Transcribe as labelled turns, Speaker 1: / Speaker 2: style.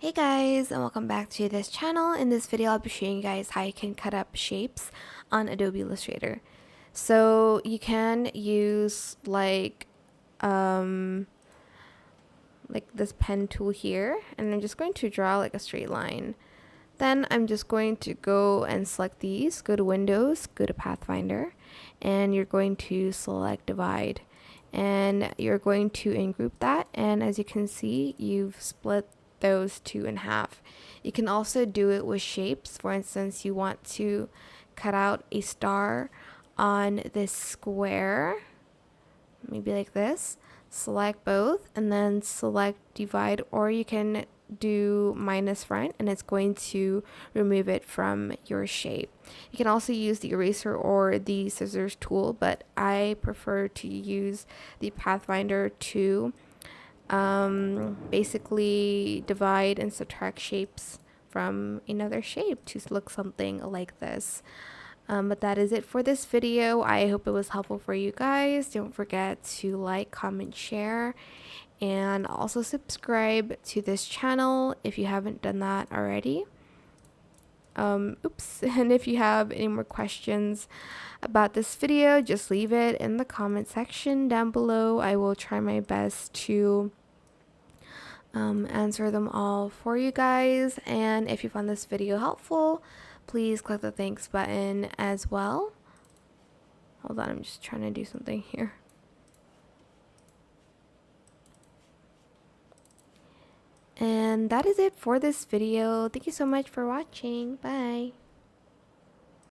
Speaker 1: Hey guys, and welcome back to this channel. In this video I'll be showing you guys how you can cut up shapes on Adobe Illustrator. So you can use um this pen tool here, and I'm just going to draw like a straight line. Then I'm just going to go and select these, go to Windows, go to Pathfinder, and you're going to select Divide. And you're going to ingroup that, and as you can see, you've split those two in half. You can also do it with shapes. For instance, you want to cut out a star on this square, maybe like this. Select both and then select divide, or you can do minus front and it's going to remove it from your shape. You can also use the eraser or the scissors tool, but I prefer to use the Pathfinder to basically divide and subtract shapes from another shape to look something like this. But that is it for this video. I hope it was helpful for you guys. Don't forget to like, comment, share, and also subscribe to this channel if you haven't done that already. And if you have any more questions about this video, just leave it in the comment section down below. I will try my best to answer them all for you guys. And if you found this video helpful, please click the thanks button as well. Hold on, I'm just trying to do something here. And that is it for this video. Thank you so much for watching. Bye.